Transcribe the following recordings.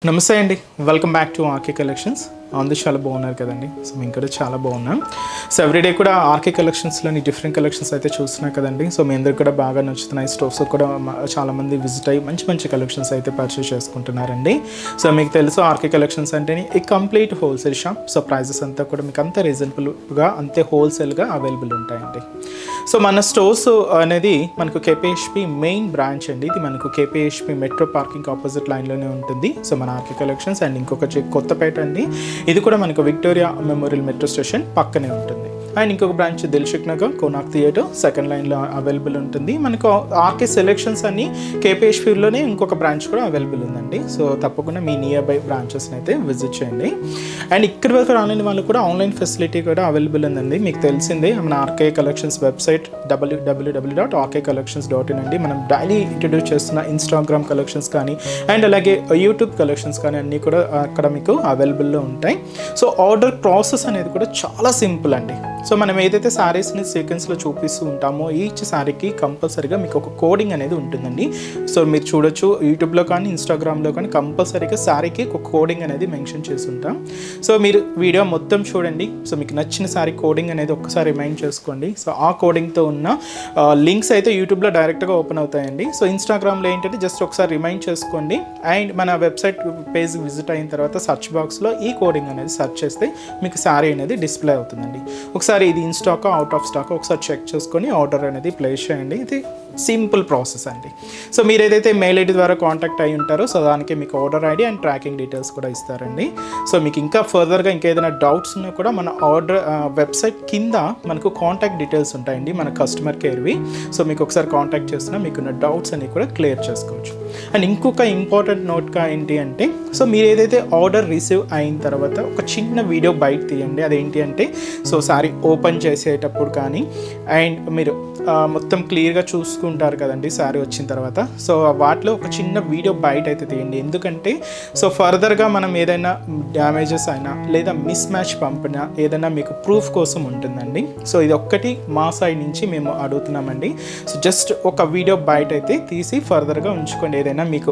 నమస్తే అండి, welcome back to RK collections. అందరూ చాలా బాగున్నారు కదండి. సో మేము కూడా చాలా బాగున్నాం. సో ఎవ్రీడే కూడా ఆర్కే కలెక్షన్స్లోని డిఫరెంట్ కలెక్షన్స్ అయితే చూస్తున్నాం కదండి. సో మీ అందరికి కూడా బాగా నచ్చుతున్నాయి. స్టోర్స్ కూడా చాలామంది విజిట్ అయ్యి మంచి మంచి కలెక్షన్స్ అయితే పర్చేస్ చేసుకుంటున్నారండి. సో మీకు తెలుసు ఆర్కే కలెక్షన్స్ అంటే ఈ complete wholesale shop. So prices అంతా కూడా మీకు అంత రీజనబుల్గా అంతే హోల్సేల్గా అవైలబుల్ ఉంటాయండి. సో మన స్టోర్స్ అనేది మనకు కేపీహెచ్పి మెయిన్ బ్రాంచ్ అండి. ఇది మనకు కేపీహెచ్పి మెట్రో పార్కింగ్ ఆపోజిట్ లైన్లోనే ఉంటుంది. సో మన ఆర్కే కలెక్షన్స్ అండ్ ఇంకొక కొత్తపేట అండి, ఇది కూడా మనకు విక్టోరియా మెమోరియల్ మెట్రో స్టేషన్ పక్కనే ఉంటుంది. అండ్ ఇంకొక branch Dilsukh Nagar Konark theatre second లైన్లో అవైలబుల్ ఉంటుంది. మనకు ఆర్కే సెలెక్షన్స్ అని కేపీహెచ్పిలోనే ఇంకొక బ్రాంచ్ కూడా అవైలబుల్ ఉందండి. సో తప్పకుండా మీ నియర్ బై బ్రాంచెస్ని అయితే విజిట్ చేయండి. అండ్ ఇక్కడి వరకు రాలేని వాళ్ళు కూడా ఆన్లైన్ ఫెసిలిటీ కూడా అవైలబుల్ ఉందండి. మీకు తెలిసిందే మన ఆర్కే కలెక్షన్స్ వెబ్సైట్ www.rkcollections.in అండి. మనం డైలీ ఇంట్రడ్యూస్ చేస్తున్న ఇన్స్టాగ్రామ్ కలెక్షన్స్ కానీ అండ్ అలాగే యూట్యూబ్ కలెక్షన్స్ కానీ అన్నీ కూడా అక్కడ మీకు అవైలబుల్లో ఉంటాయి. సో ఆర్డర్ ప్రాసెస్ అనేది కూడా చాలా సింపుల్ అండి. సో మనం ఏదైతే శారీస్ని సీక్వెన్స్లో చూపిస్తూ ఉంటామో ఈచ్ శారీకి కంపల్సరీగా మీకు ఒక కోడింగ్ అనేది ఉంటుందండి. సో మీరు చూడొచ్చు యూట్యూబ్లో కానీ ఇన్స్టాగ్రామ్లో కానీ కంపల్సరీగా శారీకి ఒక కోడింగ్ అనేది మెన్షన్ చేసి ఉంటాం. సో మీరు వీడియో మొత్తం చూడండి. సో మీకు నచ్చిన శారీ కోడింగ్ అనేది ఒక్కసారి రిమైండ్ చేసుకోండి. సో ఆ కోడింగ్తో ఉన్న లింక్స్ అయితే యూట్యూబ్లో డైరెక్ట్గా ఓపెన్ అవుతాయండి. సో ఇన్స్టాగ్రామ్లో ఏంటంటే జస్ట్ ఒకసారి రిమైండ్ చేసుకోండి. అండ్ మన వెబ్సైట్ పేజ్ విజిట్ అయిన తర్వాత సర్చ్ బాక్స్లో ఈ కోడింగ్ అనేది సెర్చ్ చేస్తే మీకు శారీ అనేది డిస్ప్లే అవుతుందండి. ఒకసారి ఇది in stock out of stock ఒకసారి చెక్ చేసుకొని ఆర్డర్ అనేది ప్లేస్ చేయండి. ఇది సింపుల్ ప్రాసెస్ అండి. సో మీరు ఏదైతే మెయిల్ ఐడి ద్వారా కాంటాక్ట్ అయ్యి ఉంటారో సో దానికి మీకు order ID and tracking details కూడా ఇస్తారండి. సో మీకు ఇంకా ఫర్దర్గా ఇంకేదైనా డౌట్స్ ఉన్నా కూడా మన ఆర్డర్ వెబ్సైట్ కింద మనకు కాంటాక్ట్ డీటెయిల్స్ ఉంటాయండి మన కస్టమర్ కేర్వి. సో మీకు ఒకసారి కాంటాక్ట్ చేసినా మీకున్న డౌట్స్ అన్ని కూడా క్లియర్ చేసుకోవచ్చు. అండ్ ఇంకొక ఇంపార్టెంట్ నోట్గా ఏంటి అంటే సో మీరు ఏదైతే ఆర్డర్ రిసీవ్ అయిన తర్వాత ఒక చిన్న వీడియో బయట తీయండి. అదేంటి అంటే సో సారీ ఓపెన్ చేసేటప్పుడు కానీ అండ్ మీరు మొత్తం క్లియర్గా చూసుకుంటారు కదండి శారీ వచ్చిన తర్వాత. సో వాటిలో ఒక చిన్న వీడియో బయట అయితే తీయండి. ఎందుకంటే సో ఫర్దర్గా మనం ఏదైనా డ్యామేజెస్ అయినా లేదా మిస్ మ్యాచ్ పంపినా ఏదైనా మీకు ప్రూఫ్ కోసం ఉంటుందండి. సో ఇది ఒక్కటి మా సైడ్ నుంచి మేము అడుగుతున్నామండి. సో జస్ట్ ఒక వీడియో బయట అయితే తీసి ఫర్దర్గా ఉంచుకోండి. ఏదైనా మీకు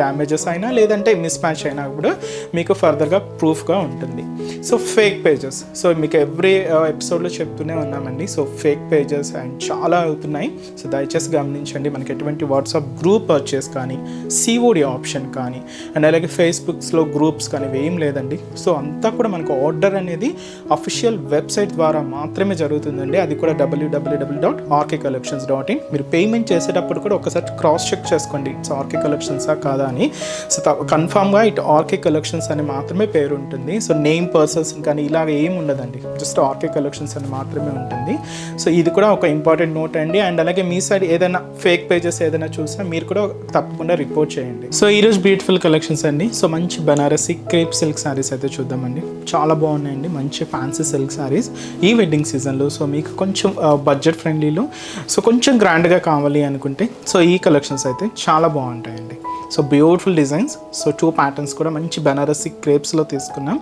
డ్యామేజెస్ అయినా లేదంటే మిస్ మ్యాచ్ అయినా కూడా మీకు ఫర్దర్గా ప్రూఫ్గా ఉంటుంది. సో ఫేక్ పేజెస్ సో మీకు ఎవ్రీ ఎపిసోడ్లో చెప్తూనే ఉన్నామండి. సో ఫేక్ పేజెస్ అండ్ చాలా అవుతున్నాయి. సో దయచేసి గమనించండి. మనకి ఎటువంటి వాట్సాప్ గ్రూప్ పర్చేస్ కానీ సిఓడి ఆప్షన్ కానీ అండ్ అలాగే ఫేస్బుక్స్లో గ్రూప్స్ కానీ ఏం లేదండి. సో అంతా కూడా మనకు ఆర్డర్ అనేది అఫీషియల్ వెబ్సైట్ ద్వారా మాత్రమే జరుగుతుందండి. అది కూడా www.rkcollections.in. మీరు పేమెంట్ చేసేటప్పుడు కూడా ఒకసారి క్రాస్ చెక్ చేసుకోండి. సో ఆర్కే కలెక్షన్సా కాదా అని. సో కన్ఫామ్గా ఇటు ఆర్కే కలెక్షన్స్ అని మాత్రమే పేరు ఉంటుంది. సో నేమ్ పర్సన్స్ కానీ ఇలాగ ఏం ఉండదండి. జస్ట్ ఆర్కే కలెక్షన్స్ అని మాత్రమే ఉంటుంది. సో ఇది కూడా ఒక ఇంపార్టెంట్ నోట్ అండి. అండ్ అలాగే మీ సైడ్ ఏదైనా ఫేక్ పేజెస్ ఏదైనా చూసినా మీరు కూడా తప్పకుండా రిపోర్ట్ చేయండి. సో ఈరోజు బ్యూటిఫుల్ కలెక్షన్స్ అండి. సో మంచి బనారసి క్రేప్ సిల్క్ శారీస్ అయితే చూద్దామండి. చాలా బాగున్నాయండి. మంచి ఫ్యాన్సీ సిల్క్ శారీస్ ఈ వెడ్డింగ్ సీజన్లో. సో మీకు కొంచెం బడ్జెట్ ఫ్రెండ్లీలో సో కొంచెం గ్రాండ్గా కావాలి అనుకుంటే సో ఈ కలెక్షన్స్ అయితే చాలా బాగుంటాయండి. So beautiful designs. So 2 patterns కూడా మంచి బనారసి క్రేప్స్లో తీసుకున్నాం.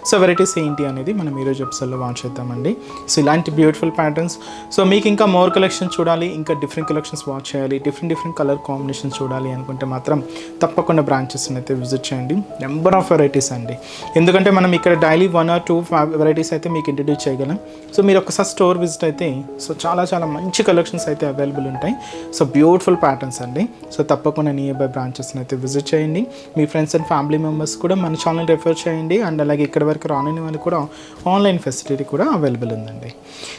సో వెరైటీస్ ఏంటి అనేది మనం ఈరోజు ఎపిసోడ్లో వాచ్ చేద్దామండి. సో ఇలాంటి బ్యూటిఫుల్ ప్యాటర్న్స్. సో మీకు ఇంకా మోర్ కలెక్షన్ చూడాలి, ఇంకా డిఫరెంట్ కలెక్షన్స్ వాచ్ చేయాలి, డిఫరెంట్ కలర్ కాంబినేషన్స్ చూడాలి అనుకుంటే మాత్రం తప్పకుండా బ్రాంచెస్ని అయితే విజిట్ చేయండి. నెంబర్ ఆఫ్ వెరైటీస్ అండి. ఎందుకంటే మనం ఇక్కడ డైలీ 1 or 2 వెరైటీస్ అయితే మీకు ఇంట్రడ్యూస్ చేయగలం. సో మీరు ఒకసారి స్టోర్ విజిట్ అయితే సో చాలా మంచి కలెక్షన్స్ అయితే అవైలబుల్ ఉంటాయి. సో బ్యూటిఫుల్ ప్యాటర్న్స్ అండి. సో తప్పకుండా నియర్ బై బ్రాంచెస్ని అయితే విజిట్ చేయండి. మీ ఫ్రెండ్స్ అండ్ ఫ్యామిలీ మెంబర్స్ కూడా మన ఛానల్ రెఫర్ చేయండి. అండ్ అలాగే ఇక్కడ వరకు రాని వాళ్ళు కూడా ఆన్లైన్ ఫెసిలిటీ కూడా అవైలబుల్ ఉందండి.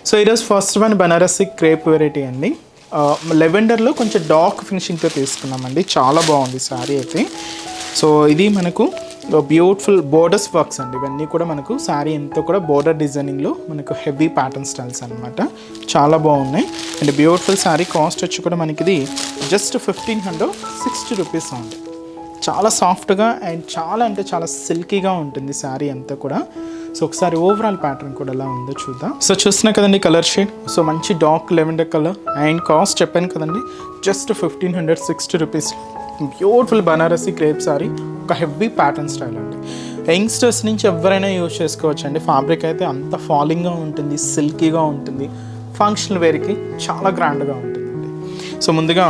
సో ఈరోజు first one Banarasi crepe variety అండి. లెవెండర్లో కొంచెం డార్క్ ఫినిషింగ్తో తీసుకున్నామండి. చాలా బాగుంది శారీ అయితే. సో ఇది మనకు బ్యూటిఫుల్ బోర్డర్స్ వర్క్స్ అండి. ఇవన్నీ కూడా మనకు శారీ అంతా కూడా బోర్డర్ డిజైనింగ్లో మనకు హెవీ ప్యాటర్న్ స్టైల్స్ అనమాట. చాలా బాగున్నాయి. అండ్ బ్యూటిఫుల్ శారీ కాస్ట్ వచ్చి కూడా మనకి ఇది జస్ట్ 1560 రూపీస్ ఉంది. చాలా సాఫ్ట్గా అండ్ చాలా అంటే చాలా సిల్కీగా ఉంటుంది శారీ అంతా కూడా. సో ఒకసారి ఓవరాల్ ప్యాటర్న్ కూడా ఎలా ఉందో చూద్దాం. సో చూస్తున్నా కదండి కలర్ షేడ్. సో మంచి dark lavender colour and cost చెప్పాను కదండి just 1560 rupees. Beautiful Banarasi crepe sari, ఒక హెవీ ప్యాటర్న్ స్టైల్ అండి. యంగ్స్టర్స్ నుంచి ఎవరైనా యూజ్ చేసుకోవచ్చు అండి. ఫ్యాబ్రిక్ అయితే అంత ఫాలింగ్గా ఉంటుంది, సిల్కీగా ఉంటుంది. ఫంక్షనల్ వేర్కి చాలా గ్రాండ్గా ఉంటుందండి. సో ముందుగా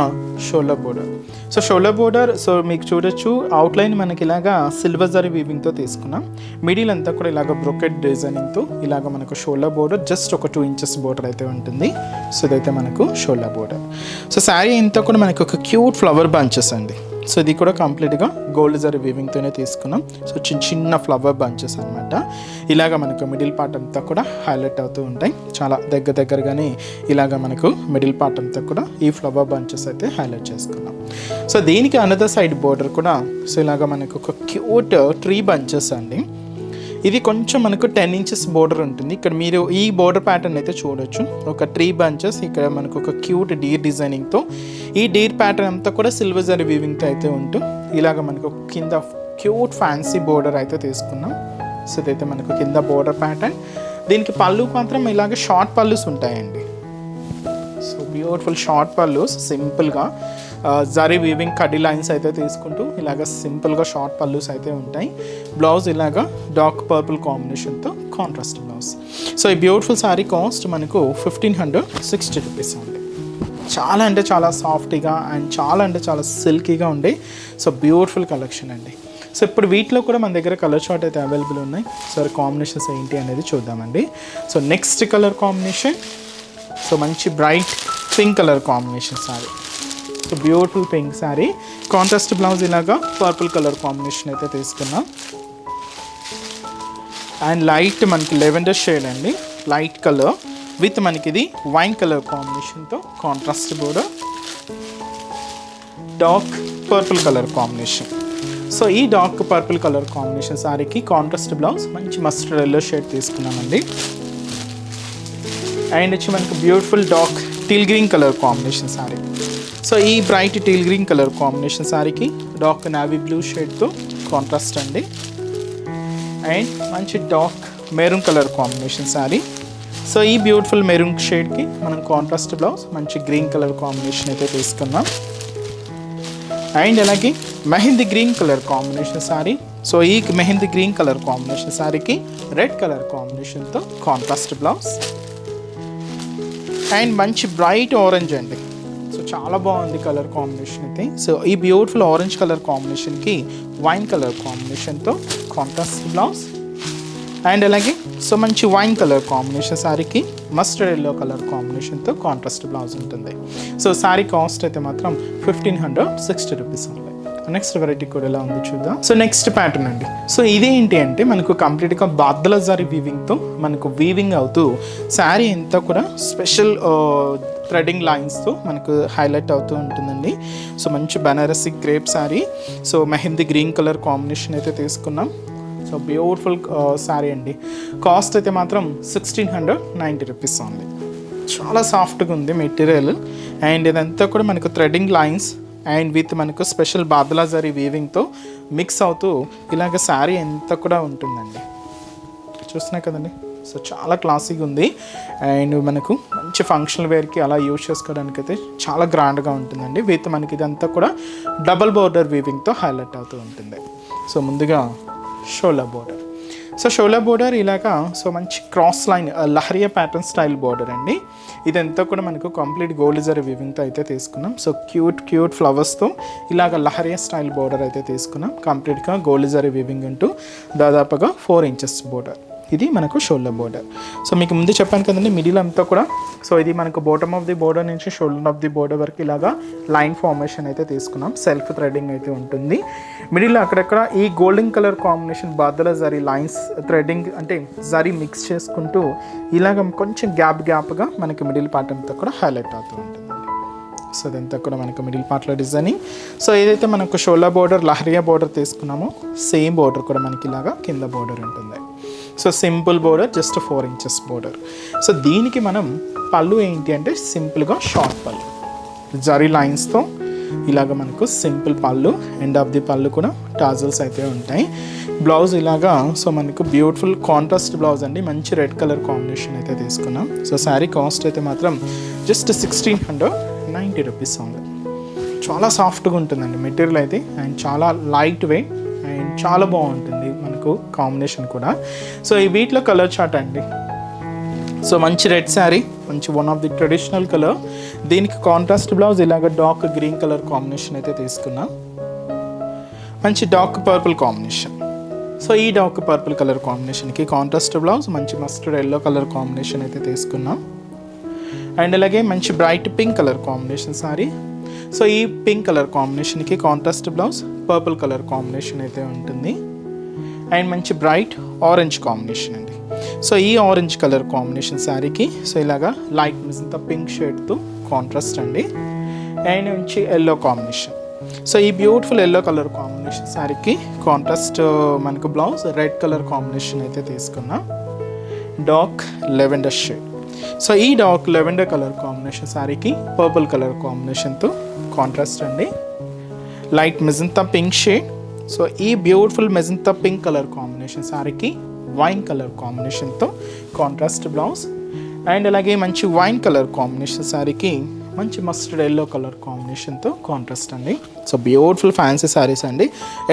shoulder border. So shoulder border so మీకు చూడొచ్చు అవుట్లైన్ మనకి ఇలాగా సిల్వర్ జరీ వీవింగ్తో తీసుకున్నాం. మిడిల్ అంతా కూడా ఇలాగ బ్రొకెట్ డిజైనింగ్తో ఇలాగ మనకు షోల్డర్ బోర్డర్ జస్ట్ ఒక 2 ఇంచెస్ బోర్డర్ అయితే ఉంటుంది. సో ఇదైతే మనకు షోల్డర్ బోర్డర్. సో శారీ అంతా కూడా మనకు ఒక క్యూట్ ఫ్లవర్ బంచెస్ అండి. సో ఇది కూడా కంప్లీట్గా గోల్డ్ జరీ వీవింగ్తోనే తీసుకున్నాం. సో చిన్న చిన్న ఫ్లవర్ బంచెస్ అనమాట. ఇలాగ మనకు మిడిల్ పార్ట్ అంతా కూడా హైలైట్ అవుతూ ఉంటాయి. చాలా దగ్గరగానే ఇలాగ మనకు మిడిల్ పార్ట్ అంతా కూడా ఈ ఫ్లవర్ బంచెస్ అయితే హైలైట్ చేసుకున్నాం. సో దీనికి అనదర్ సైడ్ బోర్డర్ కూడా సో ఇలాగ మనకు ఒక క్యూట్ ట్రీ బంచెస్ అండి. ఇది కొంచెం మనకు 10 ఇంచెస్ బోర్డర్ ఉంటుంది. ఇక్కడ మీరు ఈ బోర్డర్ ప్యాటర్న్ అయితే చూడొచ్చు. ఒక ట్రీ బంచెస్ ఇక్కడ మనకు ఒక క్యూట్ డీర్ డిజైనింగ్తో ఈ డీర్ ప్యాటర్న్ అంతా కూడా సిల్వర్ జరీ వీవింగ్తో అయితే ఉంటూ ఇలాగ మనకు కింద క్యూట్ ఫ్యాన్సీ బోర్డర్ అయితే తీసుకున్నాం. సో ఇదైతే మనకు కింద బోర్డర్ ప్యాటర్న్. దీనికి పళ్ళు మాత్రం ఇలాగ షార్ట్ పళ్ళుస్ ఉంటాయండి. సో బ్యూటిఫుల్ షార్ట్ పళ్ళుస్ సింపుల్గా జరీ వీవింగ్ కడ్డీ లైన్స్ అయితే తీసుకుంటూ ఇలాగ సింపుల్గా షార్ట్ పళ్ళుస్ అయితే ఉంటాయి. బ్లౌజ్ ఇలాగ డార్క్ పర్పుల్ కాంబినేషన్తో కాంట్రాస్ట్ బ్లౌజ్. సో ఈ బ్యూటిఫుల్ శారీ కాస్ట్ మనకు 1560 రూపీస్ ఉంది. చాలా అంటే చాలా సాఫ్ట్గా అండ్ చాలా అంటే చాలా సిల్కీగా ఉండే సో బ్యూటిఫుల్ కలెక్షన్ అండి. సో ఇప్పుడు వీటిలో కూడా మన దగ్గర కలర్ చార్ట్ అయితే అవైలబుల్ ఉన్నాయి. సో కాంబినేషన్స్ ఏంటి అనేది చూద్దామండి. So next colour combination so మంచి bright pink colour combination sari. So beautiful pink sari contrast blouse ఇలాగా పర్పుల్ కలర్ కాంబినేషన్ అయితే తీసుకున్నాం. అండ్ లైట్ మనకి లెవెండర్ షేడ్ అండి, లైట్ కలర్ విత్ మనకి ఇది వైన్ కలర్ కాంబినేషన్తో contrast border, dark purple colour combination. So ఈ డార్క్ పర్పుల్ కలర్ కాంబినేషన్ శారీకి కాంట్రాస్ట్ బ్లౌజ్ మంచి మస్టర్డ్ ఎల్లో షేడ్ తీసుకున్నామండి. అండ్ వచ్చి మనకు beautiful dark teal green colour combination sari. So ఈ bright teal green colour combination శారీకి dark navy blue షేడ్తో contrast అండి. అండ్ మంచి dark maroon colour combination sari. So ఈ బ్యూటిఫుల్ మెరూన్ షేడ్కి మనం కాంట్రాస్ట్ బ్లౌజ్ మంచి గ్రీన్ కలర్ కాంబినేషన్ అయితే తీసుకున్నాం. అండ్ అలాగే mehndi green colour combination sari. So ఈ మెహందీ గ్రీన్ కలర్ కాంబినేషన్ శారీకి రెడ్ కలర్ కాంబినేషన్తో కాంట్రాస్ట్ బ్లౌజ్. అండ్ మంచి బ్రైట్ ఆరెంజ్ అండి. సో చాలా బాగుంది కలర్ కాంబినేషన్ అయితే. సో ఈ బ్యూటిఫుల్ ఆరెంజ్ కలర్ కాంబినేషన్కి వైన్ కలర్ కాంబినేషన్తో కాంట్రాస్ట్ బ్లౌజ్. అండ్ అలాగే సో మంచి వైన్ కలర్ కాంబినేషన్ శారీకి మస్టర్డ్ ఎల్లో కలర్ కాంబినేషన్తో కాంట్రాస్ట్ బ్లౌజ్ ఉంటుంది. సో శారీ కాస్ట్ అయితే మాత్రం 1560 రూపీస్ ఉంది. నెక్స్ట్ వెరైటీ కూడా ఎలా ఉంది చూద్దాం. సో నెక్స్ట్ ప్యాటర్న్ అండి. సో ఇదేంటి అంటే మనకు కంప్లీట్గా బాద్దల జరీ వీవింగ్తో మనకు వీవింగ్ అవుతూ శారీ అంతా కూడా స్పెషల్ థ్రెడింగ్ లైన్స్తో మనకు హైలైట్ అవుతూ ఉంటుందండి. సో మంచి Banarasi crepe sari. So mehndi green colour combination అయితే తీసుకున్నాం. సో బ్యూటిఫుల్ శారీ అండి. కాస్ట్ అయితే మాత్రం 1690 రూపీస్ ఉంది. చాలా సాఫ్ట్గా ఉంది మెటీరియల్. అండ్ ఇదంతా కూడా మనకు థ్రెడింగ్ లైన్స్ అండ్ విత్ మనకు స్పెషల్ బాదలా జరీ వీవింగ్తో మిక్స్ అవుతూ ఇలాగ శారీ అంతా కూడా ఉంటుందండి. చూస్తున్నాయి కదండి. సో చాలా క్లాసీగా ఉంది. అండ్ మనకు మంచి ఫంక్షనల్ వేర్కి అలా యూజ్ చేసుకోవడానికి అయితే చాలా గ్రాండ్గా ఉంటుందండి. విత్ మనకి ఇదంతా కూడా డబల్ బోర్డర్ వీవింగ్తో హైలైట్ అవుతూ ఉంటుంది. సో ముందుగా shoulder border. So shoulder border ఇలాగా సో మంచి cross line leheriya pattern style border అండి. ఇదంతా కూడా మనకు కంప్లీట్ గోల్డ్ జరీ వీవింగ్తో అయితే తీసుకున్నాం. సో క్యూట్ ఫ్లవర్స్తో ఇలాగ లహరియా స్టైల్ బోర్డర్ అయితే తీసుకున్నాం. కంప్లీట్గా గోల్డ్ జరీ వీవింగ్ అంటూ దాదాపుగా 4 ఇంచెస్ బోర్డర్. ఇది మనకు షోల్డర్ బోర్డర్. సో మీకు ముందు చెప్పాను కదండి మిడిల్ అంతా కూడా సో ఇది మనకు బాటమ్ ఆఫ్ ది బోర్డర్ నుంచి షోల్డర్ ఆఫ్ ది బోర్డర్ వరకు ఇలాగా లైన్ ఫార్మేషన్ అయితే తీసుకున్నాం. సెల్ఫ్ థ్రెడింగ్ అయితే ఉంటుంది. మిడిల్ అక్కడక్కడ ఈ గోల్డెన్ కలర్ కాంబినేషన్ బాద్దల జరీ లైన్స్ థ్రెడింగ్ అంటే జరీ మిక్స్ చేసుకుంటూ ఇలాగ కొంచెం గ్యాప్గా మనకి మిడిల్ పార్ట్ అంతా కూడా హైలైట్ అవుతూ ఉంటుంది. సో అదంతా కూడా మనకు మిడిల్ పార్ట్లో డిజైనింగ్. సో ఏదైతే మనకు షోల్డర్ బోర్డర్ లహరియా బోర్డర్ తీసుకున్నామో సేమ్ బోర్డర్ కూడా మనకి ఇలాగా కింద బోర్డర్ ఉంటుంది. So simple border just 4 inches border. So దీనికి మనం పళ్ళు ఏంటి అంటే సింపుల్గా షార్ట్ పళ్ళు జరీ లైన్స్తో ఇలాగ మనకు సింపుల్ పళ్ళు. ఎండ్ ఆఫ్ ది పళ్ళు కూడా టాజల్స్ అయితే ఉంటాయి. బ్లౌజ్ ఇలాగా సో మనకు బ్యూటిఫుల్ కాంట్రాస్ట్ బ్లౌజ్ అండి. మంచి రెడ్ కలర్ కాంబినేషన్ అయితే తీసుకున్నాం. సో శారీ కాస్ట్ అయితే మాత్రం జస్ట్ 1690 రూపీస్ ఉంది. చాలా సాఫ్ట్గా ఉంటుందండి మెటీరియల్ అయితే. అండ్ చాలా లైట్ వెయిట్ అండ్ చాలా బాగుంటుంది మనకు కాంబినేషన్ కూడా. సో ఈ వీటిలో కలర్ చార్ట్ అండి. సో మంచి రెడ్ శారీ, మంచి one of the traditional colour. దీనికి కాంట్రాస్ట్ బ్లౌజ్ ఇలాగ డార్క్ గ్రీన్ కలర్ కాంబినేషన్ అయితే తీసుకున్నాం. మంచి డార్క్ పర్పుల్ కాంబినేషన్. సో ఈ డార్క్ పర్పుల్ కలర్ కాంబినేషన్కి కాంట్రాస్ట్ బ్లౌజ్ మంచి మస్టర్డ్ ఎల్లో కలర్ కాంబినేషన్ అయితే తీసుకున్నాం. అండ్ అలాగే మంచి bright pink colour combination sari. So ఈ పింక్ కలర్ కాంబినేషన్కి contrast blouse purple colour combination అయితే ఉంటుంది. అండ్ మంచి బ్రైట్ ఆరెంజ్ కాంబినేషన్ అండి. సో ఈ ఆరెంజ్ కలర్ కాంబినేషన్ శారీకి సో ఇలాగా లైట్ మిజంతా పింక్ షేడ్తో కాంట్రాస్ట్ అండి. అండ్ మంచి ఎల్లో కాంబినేషన్. సో ఈ బ్యూటిఫుల్ ఎల్లో కలర్ కాంబినేషన్ శారీకి కాంట్రాస్ట్ మనకు బ్లౌజ్ రెడ్ కలర్ కాంబినేషన్ అయితే తీసుకున్నాం. Dark lavender shade. సో ఈ డార్క్ లెవెండర్ కలర్ కాంబినేషన్ శారీకి పర్పుల్ కలర్ కాంబినేషన్తో కాంట్రాస్ట్ అండి. Light magenta pink shade. So ఈ beautiful magenta pink colour combination శారీకి వైన్ కలర్ కాంబినేషన్తో కాంట్రాస్ట్ బ్లౌజ్. అండ్ అలాగే మంచి వైన్ కలర్ కాంబినేషన్ శారీకి మంచి మస్టర్డ్ ఎల్లో కలర్ కాంబినేషన్తో కాంట్రాస్ట్ అండి. సో బ్యూటిఫుల్ ఫ్యాన్సీ శారీస్ అండి.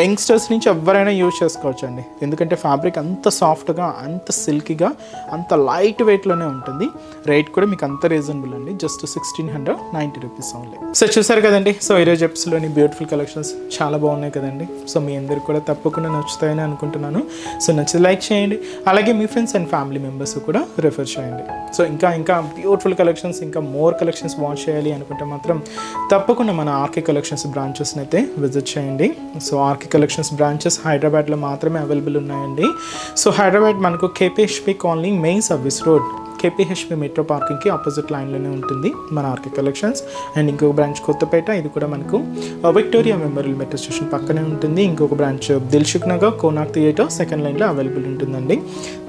యంగ్స్టర్స్ నుంచి ఎవరైనా యూజ్ చేసుకోవచ్చు అండి. ఎందుకంటే ఫ్యాబ్రిక్ అంత సాఫ్ట్గా, అంత సిల్కీగా, అంత లైట్ వెయిట్లోనే ఉంటుంది. రేట్ కూడా మీకు అంత రీజనబుల్ అండి. Just 1690 rupees only. సో చూసారు కదండి. సో ఈరోజు ఎపిసోడ్లోని బ్యూటిఫుల్ కలెక్షన్స్ చాలా బాగున్నాయి కదండి. సో మీ అందరికి కూడా తప్పకుండా నచ్చుతాయని అనుకుంటున్నాను. సో నచ్చితే లైక్ చేయండి. అలాగే మీ ఫ్రెండ్స్ అండ్ ఫ్యామిలీ మెంబర్స్ కూడా రిఫర్ చేయండి. సో ఇంకా బ్యూటిఫుల్ కలెక్షన్స్, ఇంకా మోర్ కలెక్షన్స్ వాచ్ చేయాలి అనుకుంటే మాత్రం తప్పకుండా మన ఆర్కే కలెక్షన్స్ బ్రాంచెస్ని అయితే విజిట్ చేయండి. సో ఆర్కే కలెక్షన్స్ బ్రాంచెస్ హైదరాబాద్లో మాత్రమే అవైలబుల్ ఉన్నాయండి. సో హైదరాబాద్ మనకు KPHB colony main service road, KPHB metro పార్కింగ్కి ఆపోజిట్ లైన్లోనే ఉంటుంది మన ఆర్కే కలెక్షన్స్. అండ్ ఇంకొక బ్రాంచ్ కొత్తపేట, ఇది కూడా మనకు విక్టోరియా మెమోరియల్ మెట్రో స్టేషన్ పక్కనే ఉంటుంది. ఇంకొక branch Dilsukh Nagar Konark theatre second లైన్లో అవైలబుల్ ఉంటుందండి.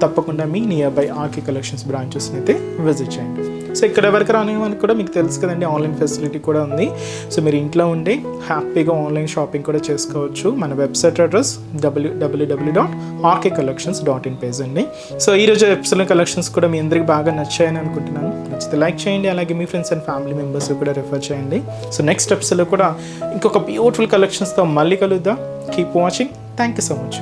తప్పకుండా మీ నియర్ బై ఆర్కే కలెక్షన్స్ బ్రాంచెస్ని అయితే విజిట్ చేయండి. సో ఇక్కడ వరకు రాని మనకు కూడా మీకు తెలుసు కదండి, ఆన్లైన్ ఫెసిలిటీ కూడా ఉంది. సో మీరు ఇంట్లో ఉండి హ్యాపీగా ఆన్లైన్ షాపింగ్ కూడా చేసుకోవచ్చు. మన వెబ్సైట్ అడ్రస్ www.rkcollections.in పేజ్ అండి. సో ఈరోజు ఎపిసోడ్ కలెక్షన్స్ కూడా మీ అందరికి బాగా నచ్చాయని అనుకుంటున్నాను. నచ్చితే లైక్ చేయండి. అలాగే మీ ఫ్రెండ్స్ అండ్ ఫ్యామిలీ మెంబర్స్ కూడా రిఫర్ చేయండి. సో నెక్స్ట్ ఎపిసోడ్లో కూడా ఇంకొక బ్యూటిఫుల్ కలెక్షన్స్తో మళ్ళీ కలుద్దాం. Keep watching. Thank you so much.